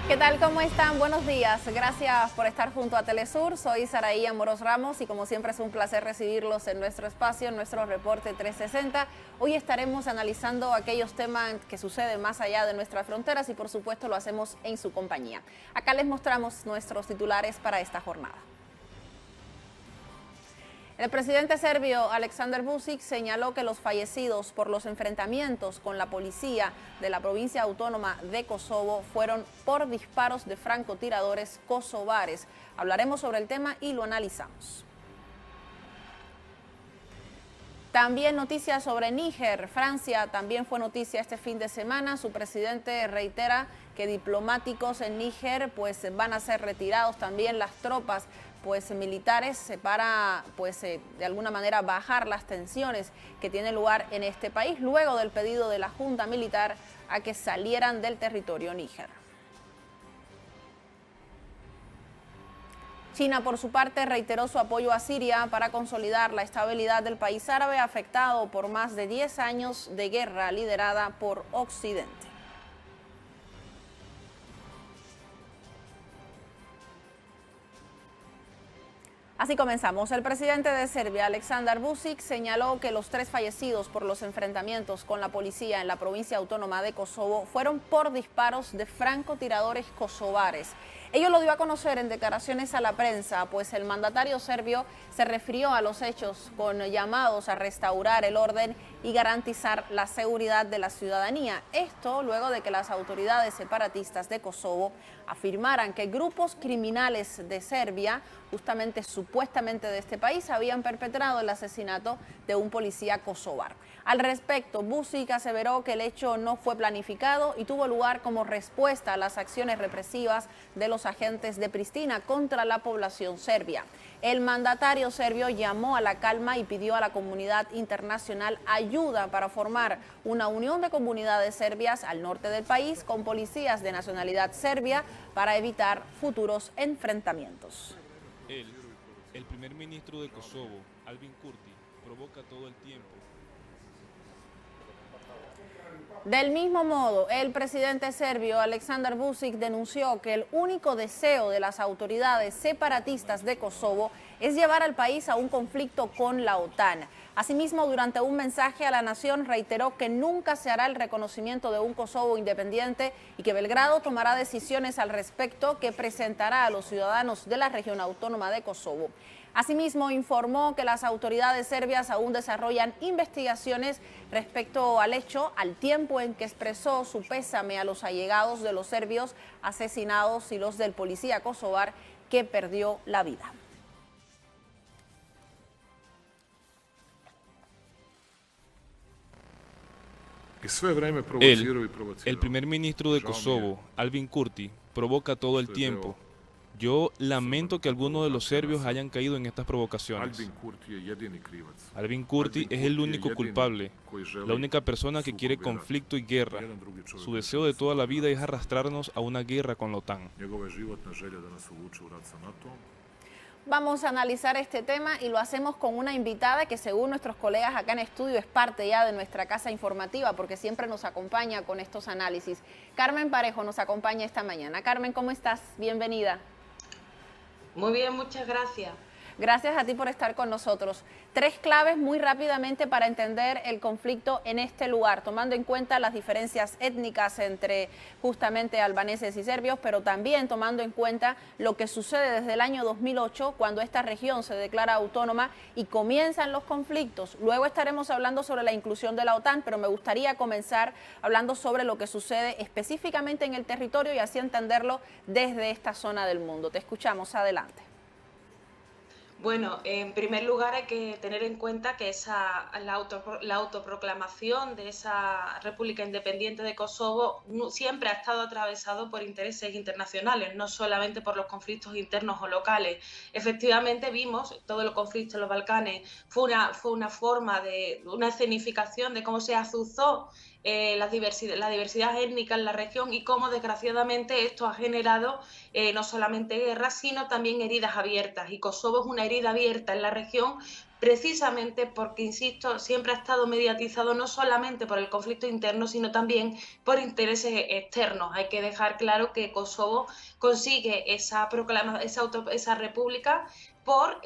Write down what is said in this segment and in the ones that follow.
¿Qué tal? ¿Cómo están? Buenos días. Gracias por estar junto a Telesur. Soy Saraí Amoros Ramos y como siempre es un placer recibirlos en nuestro espacio, en nuestro reporte 360. Hoy estaremos analizando aquellos temas que suceden más allá de nuestras fronteras y por supuesto lo hacemos en su compañía. Acá les mostramos nuestros titulares para esta jornada. El presidente serbio Aleksandar Vučić señaló que los fallecidos por los enfrentamientos con la policía de la provincia autónoma de Kosovo fueron por disparos de francotiradores kosovares. Hablaremos sobre el tema y lo analizamos. También noticias sobre Níger. Francia también fue noticia este fin de semana. Su presidente reitera que diplomáticos en Níger van a ser retirados, también las tropas militares para de alguna manera bajar las tensiones que tienen lugar en este país luego del pedido de la Junta Militar a que salieran del territorio níger. China, por su parte, reiteró su apoyo a Siria para consolidar la estabilidad del país árabe afectado por más de 10 años de guerra liderada por Occidente. Así comenzamos. El presidente de Serbia, Aleksandar Vučić, señaló que los 3 fallecidos por los enfrentamientos con la policía en la provincia autónoma de Kosovo fueron por disparos de francotiradores kosovares. Ello lo dio a conocer en declaraciones a la prensa, pues el mandatario serbio se refirió a los hechos con llamados a restaurar el orden y garantizar la seguridad de la ciudadanía. Esto luego de que las autoridades separatistas de Kosovo afirmaran que grupos criminales de Serbia, supuestamente de este país, habían perpetrado el asesinato de un policía kosovar. Al respecto, Vučić aseveró que el hecho no fue planificado y tuvo lugar como respuesta a las acciones represivas de los agentes de Pristina contra la población serbia. El mandatario serbio llamó a la calma y pidió a la comunidad internacional ayuda para formar una unión de comunidades serbias al norte del país con policías de nacionalidad serbia para evitar futuros enfrentamientos. El primer ministro de Kosovo, Albin Kurti, provoca todo el tiempo. Del mismo modo, el presidente serbio Aleksandar Vučić denunció que el único deseo de las autoridades separatistas de Kosovo es llevar al país a un conflicto con la OTAN. Asimismo, durante un mensaje a la nación, reiteró que nunca se hará el reconocimiento de un Kosovo independiente y que Belgrado tomará decisiones al respecto que presentará a los ciudadanos de la región autónoma de Kosovo. Asimismo, informó que las autoridades serbias aún desarrollan investigaciones respecto al hecho, al tiempo en que expresó su pésame a los allegados de los serbios asesinados y los del policía kosovar que perdió la vida. El primer ministro de Kosovo, Albin Kurti, provoca todo el tiempo. Yo lamento que algunos de los serbios hayan caído en estas provocaciones. Albin Kurti es el único culpable, la única persona que quiere conflicto y guerra. Su deseo de toda la vida es arrastrarnos a una guerra con la OTAN. Vamos a analizar este tema y lo hacemos con una invitada que según nuestros colegas acá en estudio es parte ya de nuestra casa informativa porque siempre nos acompaña con estos análisis. Carmen Parejo nos acompaña esta mañana. Carmen, ¿cómo estás? Bienvenida. Muy bien, muchas gracias. Gracias a ti por estar con nosotros. 3 claves muy rápidamente para entender el conflicto en este lugar, tomando en cuenta las diferencias étnicas entre justamente albaneses y serbios, pero también tomando en cuenta lo que sucede desde el año 2008, cuando esta región se declara autónoma y comienzan los conflictos. Luego estaremos hablando sobre la inclusión de la OTAN, pero me gustaría comenzar hablando sobre lo que sucede específicamente en el territorio y así entenderlo desde esta zona del mundo. Te escuchamos, adelante. Bueno, en primer lugar hay que tener en cuenta que la autoproclamación de esa República Independiente de Kosovo siempre ha estado atravesado por intereses internacionales, no solamente por los conflictos internos o locales. Efectivamente vimos todo el conflicto en los Balcanes, fue una forma de una escenificación de cómo se azuzó la diversidad étnica en la región y cómo desgraciadamente esto ha generado no solamente guerras, sino también heridas abiertas. Y Kosovo es una herida abierta en la región precisamente porque, insisto, siempre ha estado mediatizado no solamente por el conflicto interno, sino también por intereses externos. Hay que dejar claro que Kosovo consigue esa república por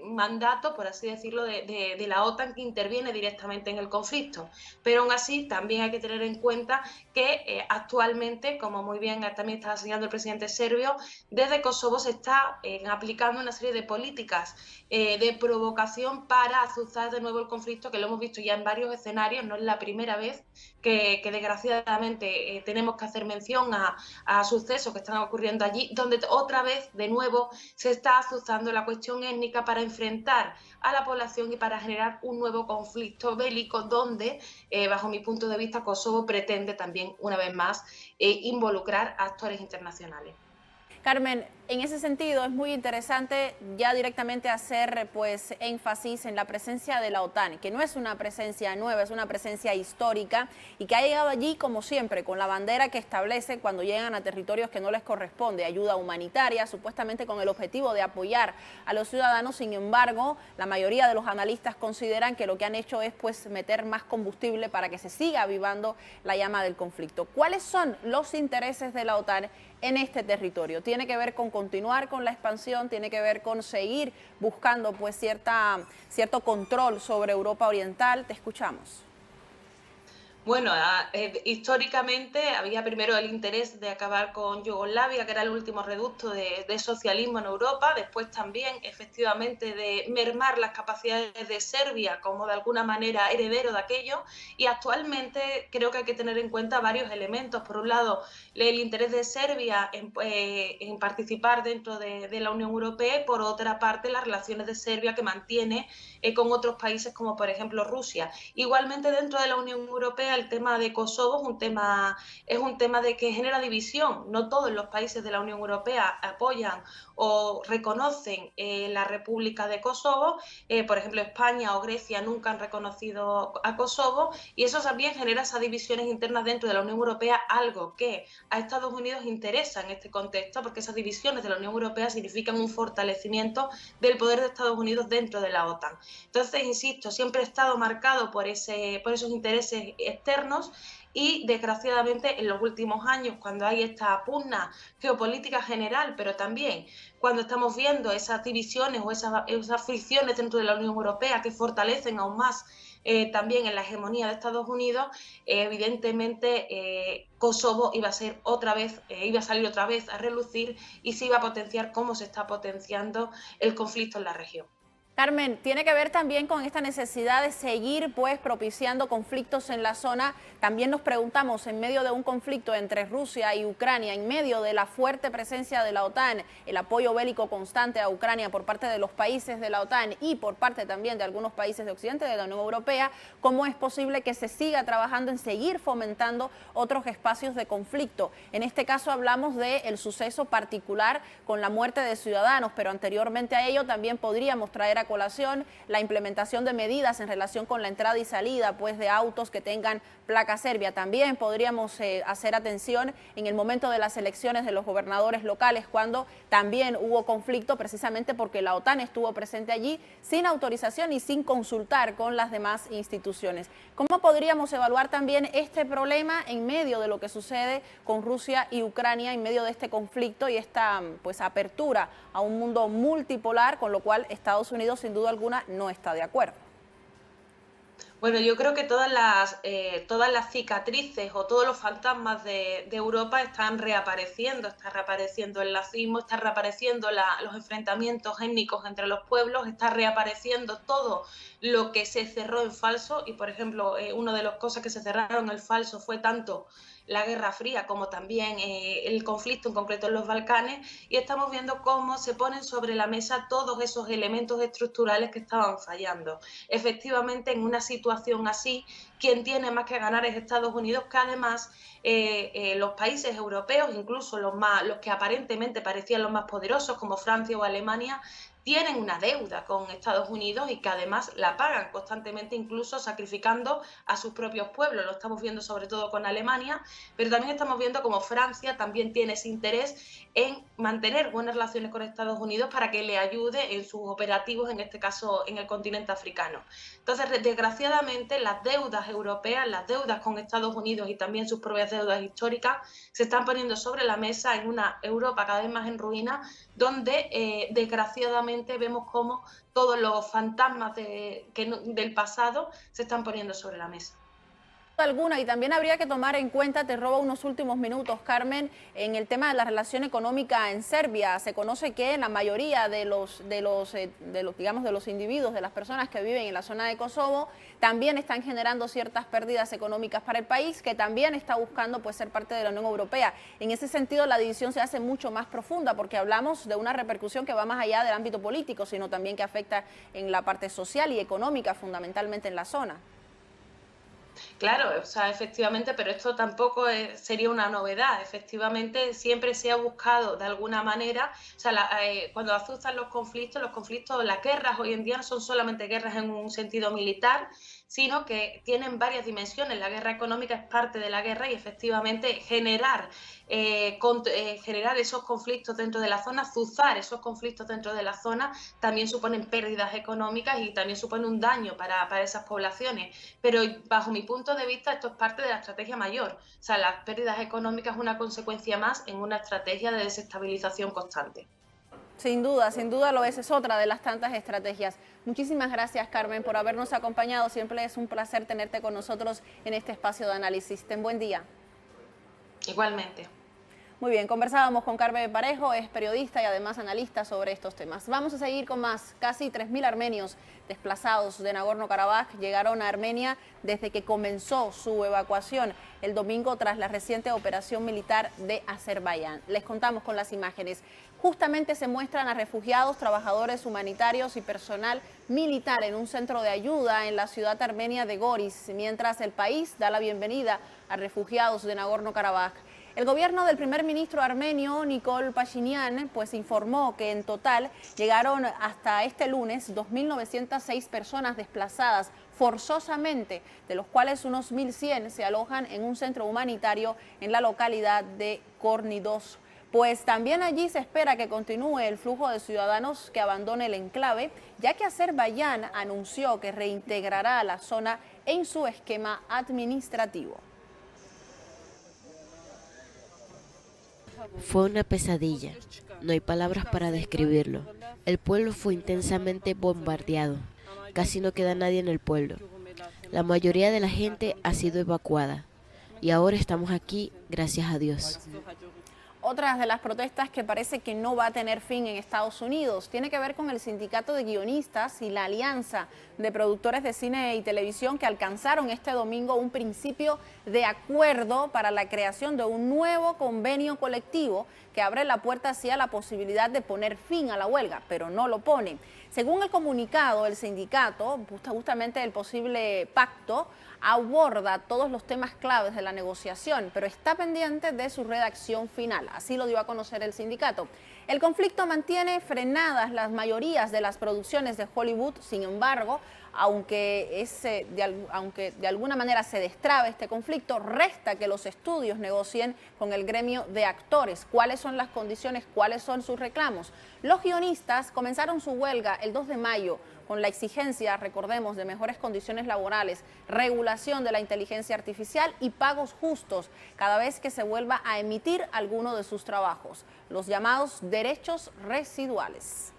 mandato, por así decirlo, de la OTAN, que interviene directamente en el conflicto. Pero aún así también hay que tener en cuenta que actualmente, como muy bien también está señalando el presidente serbio, desde Kosovo se está aplicando una serie de políticas de provocación para azuzar de nuevo el conflicto, que lo hemos visto ya en varios escenarios. No es la primera vez que desgraciadamente tenemos que hacer mención a sucesos que están ocurriendo allí, donde otra vez de nuevo se está azuzando la cuestión étnica para enfrentar a la población y para generar un nuevo conflicto bélico donde, bajo mi punto de vista, Kosovo pretende también, una vez más, involucrar a actores internacionales. Carmen, en ese sentido es muy interesante ya directamente hacer pues énfasis en la presencia de la OTAN, que no es una presencia nueva, es una presencia histórica y que ha llegado allí como siempre con la bandera que establece cuando llegan a territorios que no les corresponde, ayuda humanitaria, supuestamente con el objetivo de apoyar a los ciudadanos. Sin embargo, la mayoría de los analistas consideran que lo que han hecho es pues meter más combustible para que se siga avivando la llama del conflicto. ¿Cuáles son los intereses de la OTAN en este territorio? ¿Tiene que ver con continuar con la expansión? ¿Tiene que ver con seguir buscando pues cierto control sobre Europa Oriental? Te escuchamos. Bueno, históricamente había primero el interés de acabar con Yugoslavia, que era el último reducto de socialismo en Europa, después también, efectivamente, de mermar las capacidades de Serbia como de alguna manera heredero de aquello, y actualmente creo que hay que tener en cuenta varios elementos. Por un lado, el interés de Serbia en participar dentro de la Unión Europea, y por otra parte, las relaciones de Serbia que mantiene con otros países como, por ejemplo, Rusia. Igualmente, dentro de la Unión Europea, el tema de Kosovo es un tema de que genera división. No todos los países de la Unión Europea apoyan o reconocen la República de Kosovo. Por ejemplo, España o Grecia nunca han reconocido a Kosovo, y eso también genera esas divisiones internas dentro de la Unión Europea, algo que a Estados Unidos interesa en este contexto, porque esas divisiones de la Unión Europea significan un fortalecimiento del poder de Estados Unidos dentro de la OTAN. Entonces, insisto, siempre ha estado marcado por esos intereses externos, y desgraciadamente en los últimos años, cuando hay esta pugna geopolítica general, pero también cuando estamos viendo esas divisiones o esas fricciones dentro de la Unión Europea que fortalecen aún más también en la hegemonía de Estados Unidos, evidentemente Kosovo iba a salir otra vez a relucir, y se iba a potenciar como se está potenciando el conflicto en la región. Carmen, tiene que ver también con esta necesidad de seguir pues propiciando conflictos en la zona. También nos preguntamos, en medio de un conflicto entre Rusia y Ucrania, en medio de la fuerte presencia de la OTAN, el apoyo bélico constante a Ucrania por parte de los países de la OTAN y por parte también de algunos países de Occidente, de la Unión Europea, ¿cómo es posible que se siga trabajando en seguir fomentando otros espacios de conflicto? En este caso hablamos del suceso particular con la muerte de ciudadanos, pero anteriormente a ello también podríamos traer a colación la implementación de medidas en relación con la entrada y salida pues de autos que tengan placa serbia. También podríamos hacer atención en el momento de las elecciones de los gobernadores locales, cuando también hubo conflicto precisamente porque la OTAN estuvo presente allí sin autorización y sin consultar con las demás instituciones. ¿Cómo podríamos evaluar también este problema en medio de lo que sucede con Rusia y Ucrania, en medio de este conflicto y esta pues apertura a un mundo multipolar, con lo cual Estados Unidos sin duda alguna no está de acuerdo? Bueno, yo creo que todas las cicatrices o todos los fantasmas de Europa están reapareciendo. Está reapareciendo el nazismo, está reapareciendo los enfrentamientos étnicos entre los pueblos, está reapareciendo todo lo que se cerró en falso. Y, por ejemplo, una de las cosas que se cerraron en falso fue tanto la Guerra Fría como también el conflicto en concreto en los Balcanes, y estamos viendo cómo se ponen sobre la mesa todos esos elementos estructurales que estaban fallando. Efectivamente, en una situación así, quien tiene más que ganar es Estados Unidos, que además los países europeos, incluso los que aparentemente parecían los más poderosos, como Francia o Alemania, tienen una deuda con Estados Unidos y que además la pagan constantemente, incluso sacrificando a sus propios pueblos. Lo estamos viendo sobre todo con Alemania, pero también estamos viendo como Francia también tiene ese interés en mantener buenas relaciones con Estados Unidos para que le ayude en sus operativos, en este caso en el continente africano. Entonces, desgraciadamente, las deudas europeas, las deudas con Estados Unidos y también sus propias deudas históricas se están poniendo sobre la mesa en una Europa cada vez más en ruina, donde desgraciadamente vemos cómo todos los fantasmas del pasado se están poniendo sobre la mesa. Alguna, y también habría que tomar en cuenta, te robo unos últimos minutos, Carmen, en el tema de la relación económica en Serbia. Se conoce que la mayoría de los individuos, de las personas que viven en la zona de Kosovo, también están generando ciertas pérdidas económicas para el país, que también está buscando pues ser parte de la Unión Europea. En ese sentido, la división se hace mucho más profunda, porque hablamos de una repercusión que va más allá del ámbito político, sino también que afecta en la parte social y económica, fundamentalmente en la zona. Claro, o sea, efectivamente, pero esto tampoco sería una novedad. Efectivamente, siempre se ha buscado de alguna manera, o sea, cuando asustan los conflictos, las guerras hoy en día no son solamente guerras en un sentido militar, sino que tienen varias dimensiones. La guerra económica es parte de la guerra y efectivamente generar esos conflictos dentro de la zona, azuzar esos conflictos dentro de la zona, también suponen pérdidas económicas y también supone un daño para esas poblaciones. Pero bajo mi punto de vista, esto es parte de la estrategia mayor. O sea, las pérdidas económicas es una consecuencia más en una estrategia de desestabilización constante. Sin duda lo es otra de las tantas estrategias. Muchísimas gracias, Carmen, por habernos acompañado. Siempre es un placer tenerte con nosotros en este espacio de análisis. Ten buen día. Igualmente. Muy bien, conversábamos con Carmen Parejo, es periodista y además analista sobre estos temas. Vamos a seguir con más. Casi 3.000 armenios desplazados de Nagorno-Karabaj llegaron a Armenia desde que comenzó su evacuación el domingo tras la reciente operación militar de Azerbaiyán. Les contamos con las imágenes. Justamente se muestran a refugiados, trabajadores humanitarios y personal militar en un centro de ayuda en la ciudad armenia de Goris, mientras el país da la bienvenida a refugiados de Nagorno-Karabaj. El gobierno del primer ministro armenio, Nikol Pashinyan, pues informó que en total llegaron hasta este lunes 2.906 personas desplazadas forzosamente, de los cuales unos 1.100 se alojan en un centro humanitario en la localidad de Kornidos. Pues también allí se espera que continúe el flujo de ciudadanos que abandone el enclave, ya que Azerbaiyán anunció que reintegrará a la zona en su esquema administrativo. Fue una pesadilla, no hay palabras para describirlo. El pueblo fue intensamente bombardeado, casi no queda nadie en el pueblo. La mayoría de la gente ha sido evacuada y ahora estamos aquí, gracias a Dios. Otras de las protestas que parece que no va a tener fin en Estados Unidos tiene que ver con el sindicato de guionistas y la alianza de productores de cine y televisión que alcanzaron este domingo un principio de acuerdo para la creación de un nuevo convenio colectivo que abre la puerta hacia la posibilidad de poner fin a la huelga, pero no lo pone. Según el comunicado, el sindicato, justamente el posible pacto, aborda todos los temas claves de la negociación, pero está pendiente de su redacción final. Así lo dio a conocer el sindicato. El conflicto mantiene frenadas las mayorías de las producciones de Hollywood, sin embargo, aunque de alguna manera se destrabe este conflicto, resta que los estudios negocien con el gremio de actores cuáles son las condiciones, cuáles son sus reclamos. Los guionistas comenzaron su huelga el 2 de mayo con la exigencia, recordemos, de mejores condiciones laborales, regulación de la inteligencia artificial y pagos justos cada vez que se vuelva a emitir alguno de sus trabajos, los llamados derechos residuales.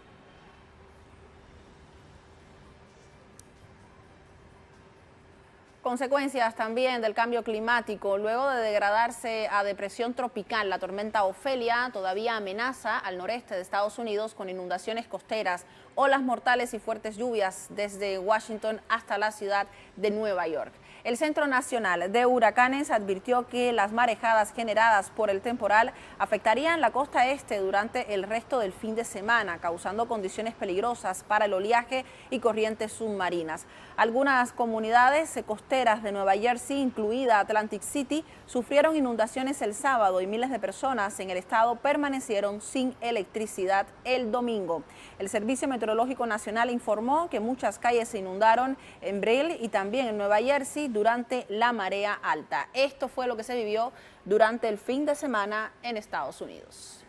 Consecuencias también del cambio climático. Luego de degradarse a depresión tropical, la tormenta Ofelia todavía amenaza al noreste de Estados Unidos con inundaciones costeras, olas mortales y fuertes lluvias desde Washington hasta la ciudad de Nueva York. El Centro Nacional de Huracanes advirtió que las marejadas generadas por el temporal afectarían la costa este durante el resto del fin de semana, causando condiciones peligrosas para el oleaje y corrientes submarinas. Algunas comunidades costeras de Nueva Jersey, incluida Atlantic City, sufrieron inundaciones el sábado y miles de personas en el estado permanecieron sin electricidad el domingo. El Servicio Meteorológico Nacional informó que muchas calles se inundaron en Brill y también en Nueva Jersey durante la marea alta. Esto fue lo que se vivió durante el fin de semana en Estados Unidos.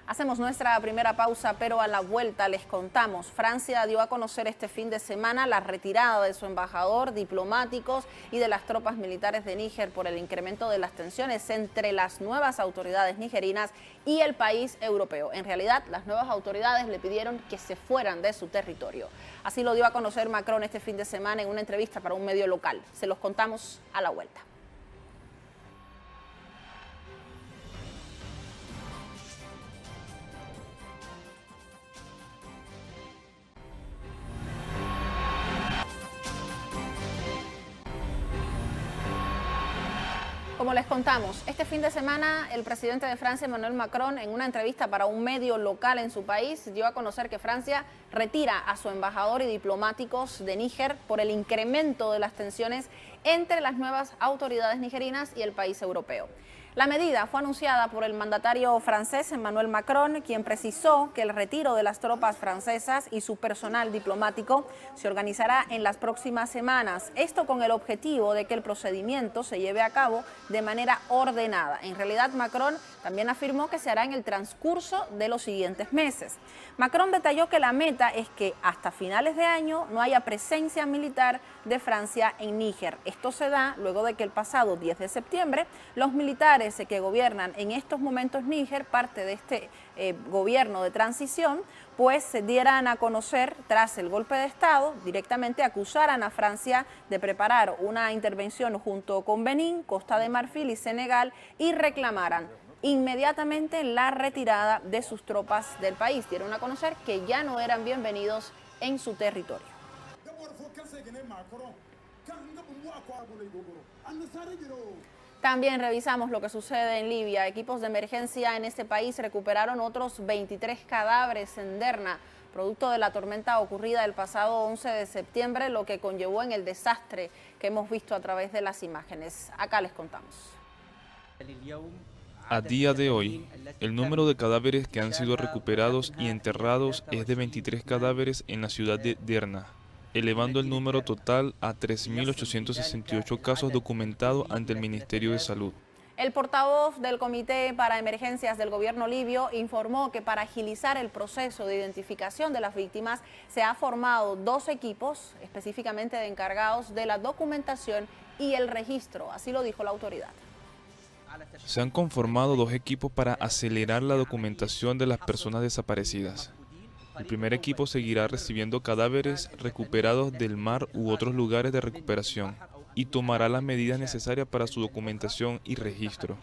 Hacemos nuestra primera pausa, pero a la vuelta les contamos. Francia dio a conocer este fin de semana la retirada de su embajador, diplomáticos y de las tropas militares de Níger por el incremento de las tensiones entre las nuevas autoridades nigerinas y el país europeo. En realidad, las nuevas autoridades le pidieron que se fueran de su territorio. Así lo dio a conocer Macron este fin de semana en una entrevista para un medio local. Se los contamos a la vuelta. Como les contamos, este fin de semana el presidente de Francia, Emmanuel Macron, en una entrevista para un medio local en su país, dio a conocer que Francia retira a su embajador y diplomáticos de Níger por el incremento de las tensiones entre las nuevas autoridades nigerinas y el país europeo. La medida fue anunciada por el mandatario francés Emmanuel Macron, quien precisó que el retiro de las tropas francesas y su personal diplomático se organizará en las próximas semanas. Esto con el objetivo de que el procedimiento se lleve a cabo de manera ordenada. En realidad, Macron también afirmó que se hará en el transcurso de los siguientes meses. Macron detalló que la meta es que hasta finales de año no haya presencia militar de Francia en Níger. Esto se da luego de que el pasado 10 de septiembre los militares que gobiernan en estos momentos Níger, parte de este gobierno de transición, pues se dieran a conocer tras el golpe de Estado, directamente acusaran a Francia de preparar una intervención junto con Benín, Costa de Marfil y Senegal y reclamaran inmediatamente la retirada de sus tropas del país. Dieron a conocer que ya no eran bienvenidos en su territorio. También revisamos lo que sucede en Libia. Equipos de emergencia en este país recuperaron otros 23 cadáveres en Derna, producto de la tormenta ocurrida el pasado 11 de septiembre, lo que conllevó en el desastre que hemos visto a través de las imágenes. Acá les contamos. A día de hoy, el número de cadáveres que han sido recuperados y enterrados es de 23 cadáveres en la ciudad de Derna, elevando el número total a 3.868 casos documentados ante el Ministerio de Salud. El portavoz del Comité para Emergencias del gobierno libio informó que para agilizar el proceso de identificación de las víctimas se ha formado 2 equipos específicamente encargados de la documentación y el registro, así lo dijo la autoridad. Se han conformado 2 equipos para acelerar la documentación de las personas desaparecidas. El primer equipo seguirá recibiendo cadáveres recuperados del mar u otros lugares de recuperación y tomará las medidas necesarias para su documentación y registro.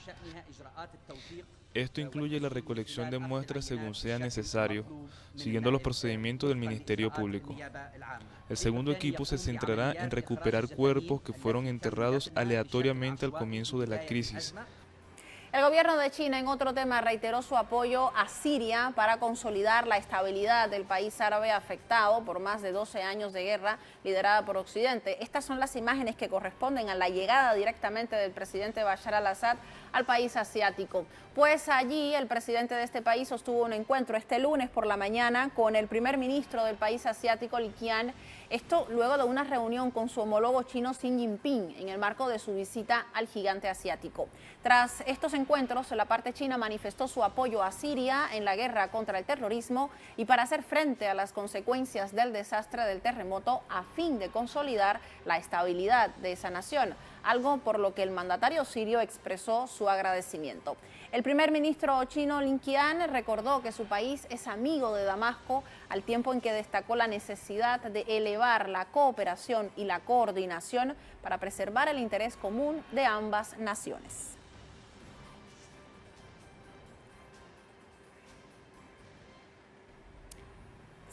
Esto incluye la recolección de muestras según sea necesario, siguiendo los procedimientos del Ministerio Público. El segundo equipo se centrará en recuperar cuerpos que fueron enterrados aleatoriamente al comienzo de la crisis. El gobierno de China, en otro tema, reiteró su apoyo a Siria para consolidar la estabilidad del país árabe afectado por más de 12 años de guerra liderada por Occidente. Estas son las imágenes que corresponden a la llegada directamente del presidente Bashar al-Assad al país asiático. Pues allí el presidente de este país sostuvo un encuentro este lunes por la mañana con el primer ministro del país asiático, Li Qian. Esto luego de una reunión con su homólogo chino Xi Jinping en el marco de su visita al gigante asiático. Tras estos encuentros, la parte china manifestó su apoyo a Siria en la guerra contra el terrorismo y para hacer frente a las consecuencias del desastre del terremoto a fin de consolidar la estabilidad de esa nación, algo por lo que el mandatario sirio expresó su agradecimiento. El primer ministro chino Li Qian recordó que su país es amigo de Damasco al tiempo en que destacó la necesidad de elevar la cooperación y la coordinación para preservar el interés común de ambas naciones.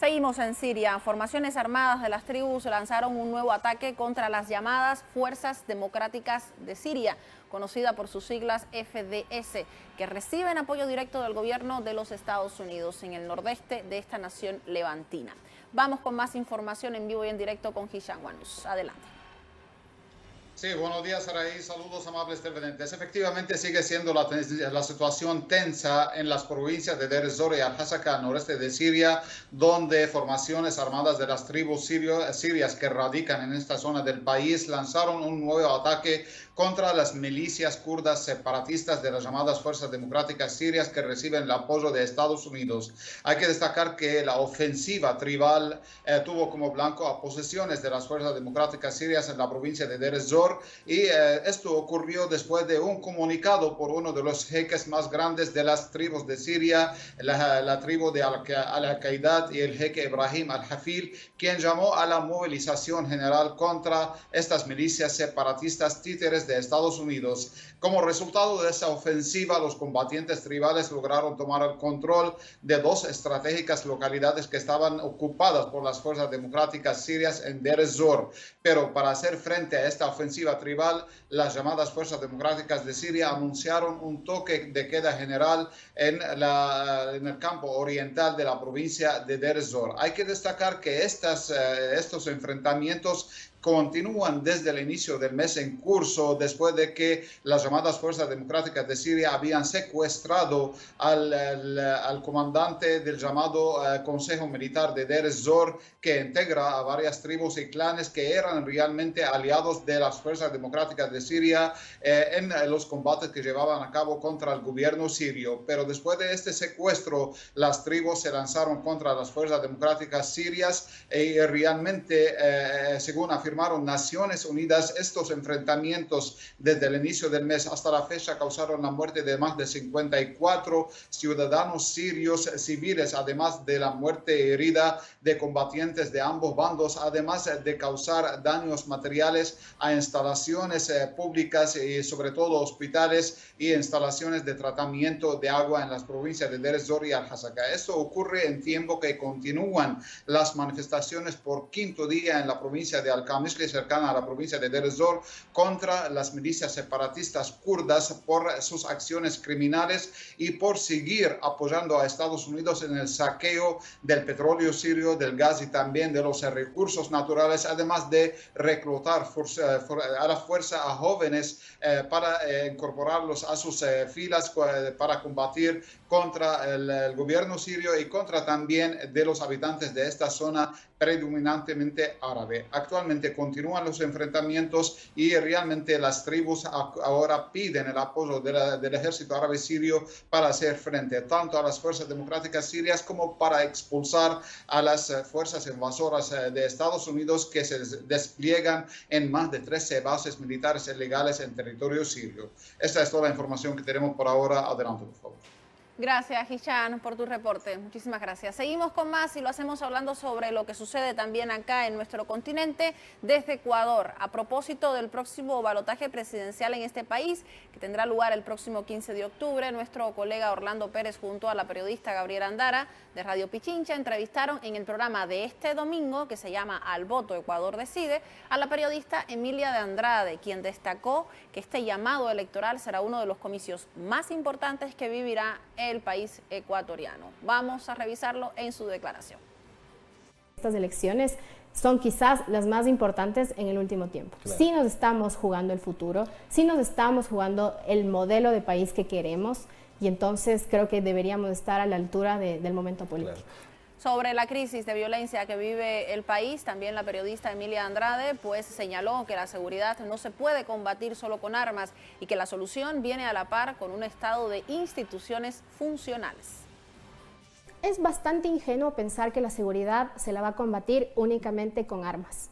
Seguimos en Siria. Formaciones armadas de las tribus lanzaron un nuevo ataque contra las llamadas Fuerzas Democráticas de Siria, conocida por sus siglas FDS, que reciben apoyo directo del gobierno de los Estados Unidos en el nordeste de esta nación levantina. Vamos con más información en vivo y en directo con Hisham Wanus. Adelante. Sí, buenos días, Araí. Saludos, amables televidentes. Efectivamente, sigue siendo la situación tensa en las provincias de Deir ez-Zor y Al-Hasaka, al noreste de Siria, donde formaciones armadas de las tribus sirias que radican en esta zona del país lanzaron un nuevo ataque contra las milicias kurdas separatistas de las llamadas Fuerzas Democráticas Sirias que reciben el apoyo de Estados Unidos. Hay que destacar que la ofensiva tribal tuvo como blanco a posesiones de las Fuerzas Democráticas Sirias en la provincia de Deir ez-Zor, y esto ocurrió después de un comunicado por uno de los jeques más grandes de las tribus de Siria, la tribu de Al-Qaeda y el jeque Ibrahim al-Hafil, quien llamó a la movilización general contra estas milicias separatistas títeres de Estados Unidos. Como resultado de esa ofensiva, los combatientes tribales lograron tomar el control de dos estratégicas localidades que estaban ocupadas por las Fuerzas Democráticas Sirias en Deir ez-Zor. Pero para hacer frente a esta ofensiva tribal, las llamadas Fuerzas Democráticas de Siria anunciaron un toque de queda general en el campo oriental de la provincia de Deir ez-Zor. Hay que destacar que estos enfrentamientos continúan desde el inicio del mes en curso, después de que las llamadas Fuerzas Democráticas de Siria habían secuestrado al comandante del llamado Consejo Militar de Deir ez-Zor, que integra a varias tribus y clanes que eran realmente aliados de las Fuerzas Democráticas de Siria en los combates que llevaban a cabo contra el gobierno sirio. Pero después de este secuestro, las tribus se lanzaron contra las Fuerzas Democráticas sirias y realmente, según afirmaron Naciones Unidas, estos enfrentamientos desde el inicio del mes hasta la fecha causaron la muerte de más de 54 ciudadanos sirios civiles, además de la muerte y herida de combatientes de ambos bandos, además de causar daños materiales a instalaciones públicas y sobre todo hospitales y instalaciones de tratamiento de agua en las provincias de Deir ez-Zor y Al-Hasaka. Esto ocurre en tiempo que continúan las manifestaciones por quinto día en la provincia de Al-Qamishli, cercana a la provincia de Deir ez-Zor, contra las milicias separatistas kurdas por sus acciones criminales y por seguir apoyando a Estados Unidos en el saqueo del petróleo sirio, del gas y también de los recursos naturales, además de reclutar a la fuerza a jóvenes para incorporarlos a sus filas para combatir contra el gobierno sirio y contra también de los habitantes de esta zona predominantemente árabe. Actualmente continúan los enfrentamientos y realmente las tribus ahora piden el apoyo del ejército árabe sirio para hacer frente tanto a las fuerzas democráticas sirias como para expulsar a las fuerzas invasoras de Estados Unidos que se despliegan en más de 13 bases militares ilegales en territorio sirio. Esta es toda la información que tenemos por ahora. Adelante, por favor. Gracias, Hisham, por tu reporte. Muchísimas gracias. Seguimos con más y lo hacemos hablando sobre lo que sucede también acá en nuestro continente desde Ecuador. A propósito del próximo balotaje presidencial en este país, que tendrá lugar el próximo 15 de octubre, nuestro colega Orlando Pérez junto a la periodista Gabriela Andara de Radio Pichincha entrevistaron en el programa de este domingo, que se llama Al Voto Ecuador Decide, a la periodista Emilia de Andrade, quien destacó que este llamado electoral será uno de los comicios más importantes que vivirá el país ecuatoriano. Vamos a revisarlo en su declaración. Estas elecciones son quizás las más importantes en el último tiempo. Claro. Sí nos estamos jugando el futuro, sí nos estamos jugando el modelo de país que queremos y entonces creo que deberíamos estar a la altura del momento político. Claro. Sobre la crisis de violencia que vive el país, también la periodista Emilia Andrade pues señaló que la seguridad no se puede combatir solo con armas y que la solución viene a la par con un estado de instituciones funcionales. Es bastante ingenuo pensar que la seguridad se la va a combatir únicamente con armas.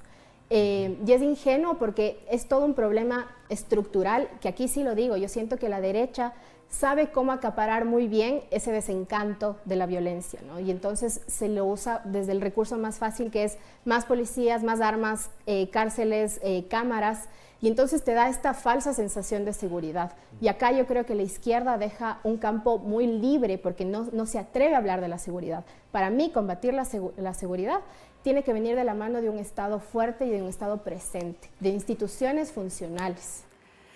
Y es ingenuo porque es todo un problema estructural, que aquí sí lo digo, yo siento que la derecha sabe cómo acaparar muy bien ese desencanto de la violencia, ¿no? Y entonces se lo usa desde el recurso más fácil, que es más policías, más armas, cárceles, cámaras, y entonces te da esta falsa sensación de seguridad. Y acá yo creo que la izquierda deja un campo muy libre porque no se atreve a hablar de la seguridad. Para mí, combatir la seguridad tiene que venir de la mano de un Estado fuerte y de un Estado presente, de instituciones funcionales.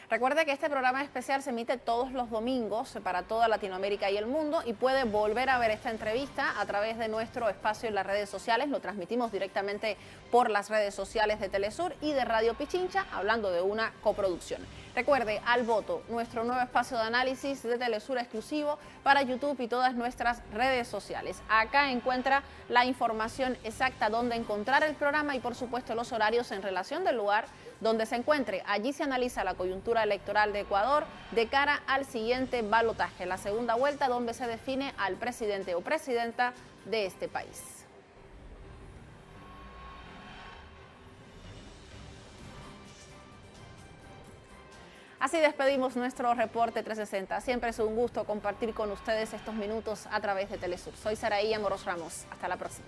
Recuerde que este programa especial se emite todos los domingos para toda Latinoamérica y el mundo y puede volver a ver esta entrevista a través de nuestro espacio en las redes sociales. Lo transmitimos directamente por las redes sociales de Telesur y de Radio Pichincha, hablando de una coproducción. Recuerde, Al Voto, nuestro nuevo espacio de análisis de Telesur exclusivo para YouTube y todas nuestras redes sociales. Acá encuentra la información exacta donde encontrar el programa y por supuesto los horarios en relación del lugar donde se encuentre. Allí se analiza la coyuntura electoral de Ecuador de cara al siguiente balotaje, la segunda vuelta, donde se define al presidente o presidenta de este país. Así despedimos nuestro reporte 360. Siempre es un gusto compartir con ustedes estos minutos a través de Telesur. Soy Saraí Amoros Ramos. Hasta la próxima.